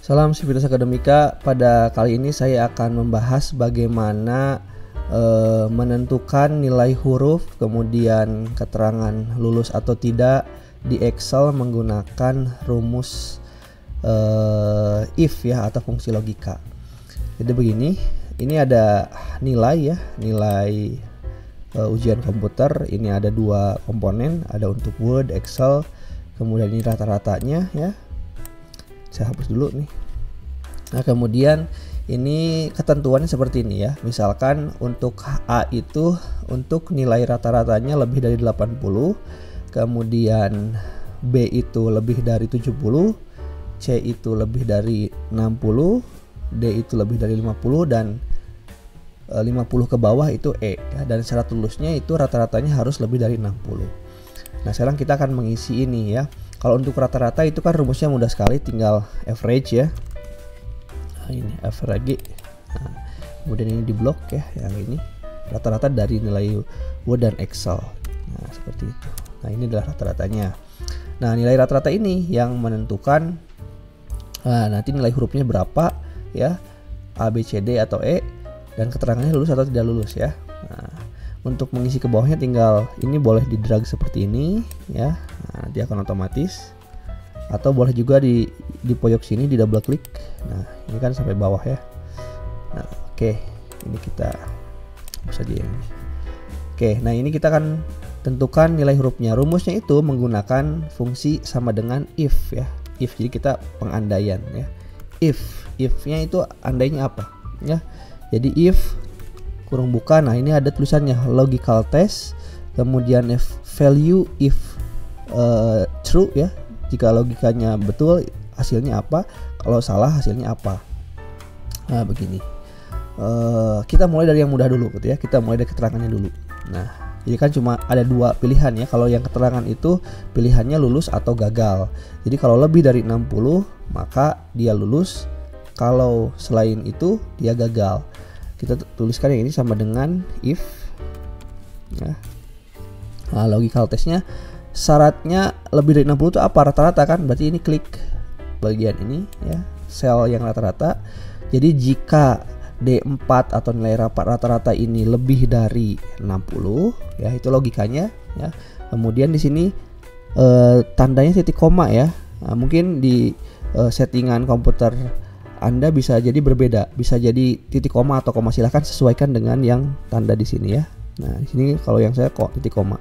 Salam Civitas Akademika. Pada kali ini saya akan membahas bagaimana menentukan nilai huruf, kemudian keterangan lulus atau tidak di Excel menggunakan rumus if ya, atau fungsi logika. Jadi begini, ini ada nilai ya, nilai ujian komputer. Ini ada dua komponen, ada untuk Word, Excel, kemudian ini rata-ratanya ya. Saya hapus dulu nih. Nah, kemudian ini ketentuannya seperti ini ya. Misalkan untuk A itu untuk nilai rata-ratanya lebih dari 80, kemudian B itu lebih dari 70, C itu lebih dari 60, D itu lebih dari 50, dan 50 ke bawah itu E ya. Dan syarat lulusnya itu rata-ratanya harus lebih dari 60. Nah, sekarang kita akan mengisi ini ya. Kalau untuk rata-rata itu kan rumusnya mudah sekali, tinggal average ya. Nah, ini average. Nah, kemudian ini di blok ya, yang ini rata-rata dari nilai Word dan Excel. Nah, seperti itu. Nah, ini adalah rata-ratanya. Nah, nilai rata-rata ini yang menentukan nanti nilai hurufnya berapa ya, A, B, C, D atau E, dan keterangannya lulus atau tidak lulus ya. Nah, untuk mengisi ke bawahnya tinggal ini boleh di drag seperti ini ya. Nah, dia akan otomatis, atau boleh juga di pojok sini di double klik. Nah, ini kan sampai bawah ya. Nah, oke, ini kita bisa aja ini. Oke, nah ini kita akan tentukan nilai hurufnya. Rumusnya itu menggunakan fungsi sama dengan if ya. If, jadi kita pengandaian ya. If-nya itu andainya apa ya. Jadi if kurung buka, nah ini ada tulisannya logical test, kemudian value if true ya, jika logikanya betul hasilnya apa, kalau salah hasilnya apa. Nah, begini, kita mulai dari yang mudah dulu gitu ya, kita mulai dari keterangannya dulu. Nah, jadi kan cuma ada dua pilihan ya. Kalau yang keterangan itu pilihannya lulus atau gagal. Jadi kalau lebih dari 60 maka dia lulus, kalau selain itu dia gagal. Kita tuliskan yang ini sama dengan if ya. Nah, logical testnya syaratnya lebih dari 60 itu apa? Rata-rata kan, berarti ini klik bagian ini ya, sel yang rata-rata. Jadi jika D4 atau nilai rata-rata ini lebih dari 60 ya, itu logikanya ya. Kemudian di sini tandanya titik koma ya. Nah, mungkin di settingan komputer Anda bisa jadi berbeda, bisa jadi titik koma atau koma, silahkan sesuaikan dengan yang tanda di sini ya. Nah, di sini kalau yang saya kok titik koma.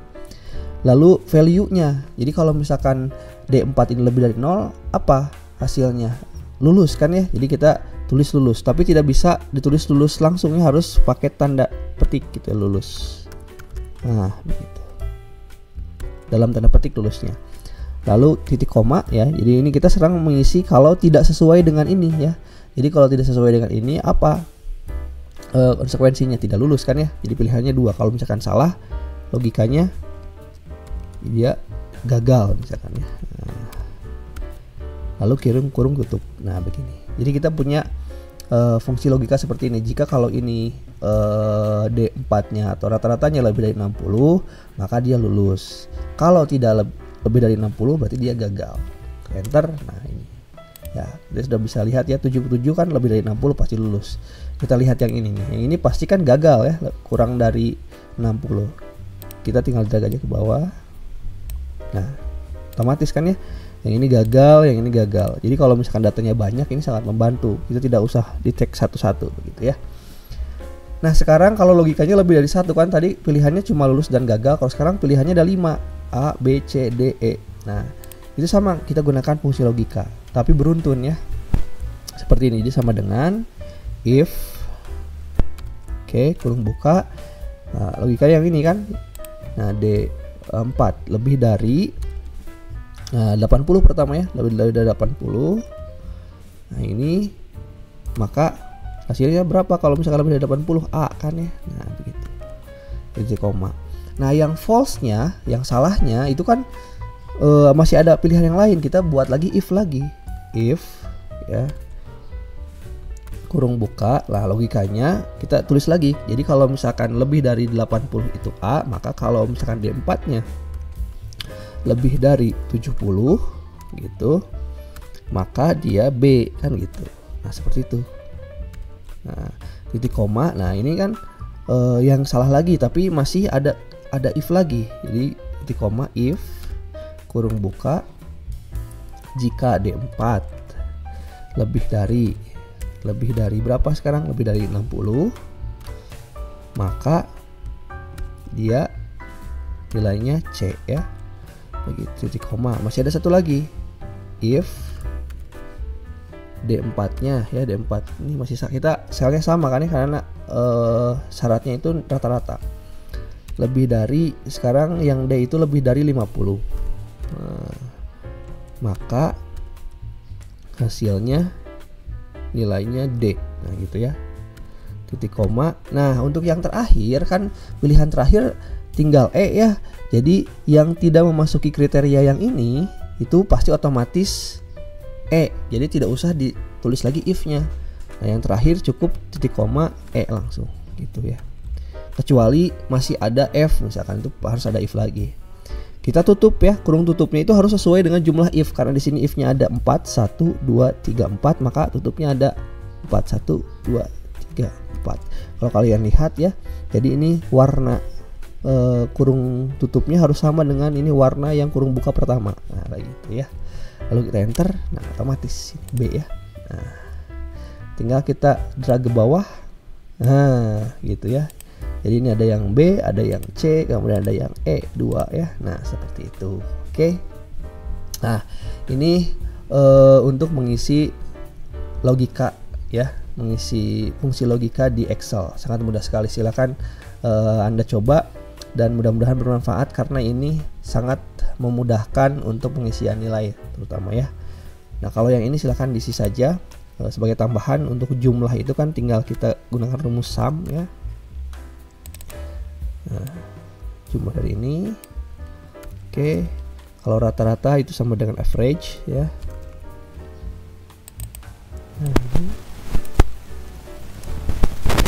Lalu value-nya. Jadi kalau misalkan D4 ini lebih dari 0, apa hasilnya? Lulus kan ya. Jadi kita tulis lulus, tapi tidak bisa ditulis lulus langsung ya, harus pakai tanda petik gitu, lulus. Nah, begitu. Dalam tanda petik lulusnya. Lalu titik koma ya. Jadi ini kita sedang mengisi kalau tidak sesuai dengan ini ya. Jadi kalau tidak sesuai dengan ini apa konsekuensinya? Tidak lulus kan ya. Jadi pilihannya dua. Kalau misalkan salah, logikanya dia gagal misalkan ya. Nah, lalu kurung tutup. Nah, begini. Jadi kita punya fungsi logika seperti ini. Jika kalau ini D4-nya atau rata-ratanya lebih dari 60, maka dia lulus. Kalau tidak lebih dari 60 berarti dia gagal. Enter. Nah, ini ya, kita sudah bisa lihat ya, 77 kan lebih dari 60 pasti lulus. Kita lihat yang ini nih. Yang ini pasti kan gagal ya, kurang dari 60. Kita tinggal drag aja ke bawah. Nah, otomatis kan ya, yang ini gagal, yang ini gagal. Jadi kalau misalkan datanya banyak, ini sangat membantu. Kita tidak usah dicek satu-satu begitu ya. Nah, sekarang kalau logikanya lebih dari satu kan, tadi pilihannya cuma lulus dan gagal. Kalau sekarang pilihannya ada 5, A, B, C, D, E. Nah, itu sama, kita gunakan fungsi logika, tapi beruntun ya. Seperti ini, jadi sama dengan if, oke, kurung buka. Nah, logika yang ini kan. Nah, D4 lebih dari 80 pertama ya, lebih dari 80. Nah, ini maka hasilnya berapa kalau misalkan lebih dari 80? A kan ya. Nah, begitu. Titik koma. Nah, yang false-nya, yang salahnya itu kan masih ada pilihan yang lain. Kita buat lagi if ya, kurung buka. Lah, logikanya kita tulis lagi. Jadi kalau misalkan lebih dari 80 itu A, maka kalau misalkan D4-nya lebih dari 70 gitu, maka dia B, kan gitu. Nah seperti itu. Nah titik koma, nah ini kan yang salah lagi, tapi masih ada if lagi. Jadi titik koma if kurung buka jika D4 lebih dari berapa sekarang? Lebih dari 60, maka dia nilainya C ya. Begitu, titik koma. Masih ada satu lagi, if D4-nya ya, D4 ini masih kita selnya sama kan ya, karena syaratnya itu rata-rata. Lebih dari, sekarang yang D itu lebih dari 50. Maka hasilnya nilainya D. Nah gitu ya, titik koma. Nah untuk yang terakhir kan, pilihan terakhir tinggal E ya. Jadi yang tidak memasuki kriteria yang ini itu pasti otomatis E. Jadi tidak usah ditulis lagi if-nya. Nah yang terakhir cukup titik koma E langsung gitu ya. Kecuali masih ada F misalkan, itu harus ada if lagi. Kita tutup ya, kurung tutupnya itu harus sesuai dengan jumlah if, karena di sini if-nya ada 4, 1, 2, 3, 4, maka tutupnya ada 4, 1, 2, 3, 4. Kalau kalian lihat ya, jadi ini warna kurung tutupnya harus sama dengan ini warna yang kurung buka pertama. Nah kayak gitu ya. Lalu kita enter, nah otomatis B ya. Nah, tinggal kita drag ke bawah. Nah gitu ya. Jadi ini ada yang B, ada yang C, kemudian ada yang E2 ya. Nah seperti itu. Oke. Nah ini untuk mengisi logika ya, mengisi fungsi logika di Excel. Sangat mudah sekali. Silakan Anda coba dan mudah-mudahan bermanfaat, karena ini sangat memudahkan untuk pengisian nilai terutama ya. Nah kalau yang ini silakan diisi saja. Sebagai tambahan untuk jumlah itu kan tinggal kita gunakan rumus sum ya. Nah, jumlah dari ini. Oke. Kalau rata-rata itu sama dengan average ya.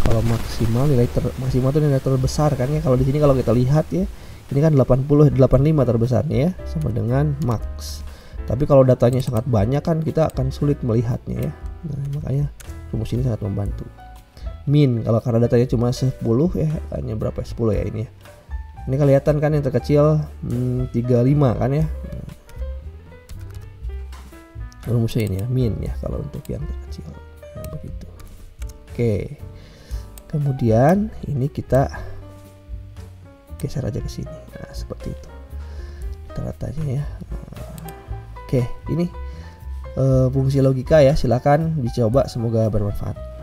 Kalau maksimal maksimal itu nilai terbesar kan ya. Kalau di sini kalau kita lihat ya, ini kan 85 terbesarnya ya, sama dengan max. Tapi kalau datanya sangat banyak kan kita akan sulit melihatnya ya. Nah, makanya rumus ini sangat membantu. Min, kalau karena datanya cuma 10 ya, hanya berapa? 10 ya ini ya. Ini kelihatan kan yang terkecil 35 kan ya. Rumusnya ini ya, min ya kalau untuk yang terkecil. Nah, begitu. Oke. Kemudian ini kita geser aja ke sini. Nah, seperti itu. Rata-ratanya ya. Oke, ini fungsi logika ya, silakan dicoba, semoga bermanfaat.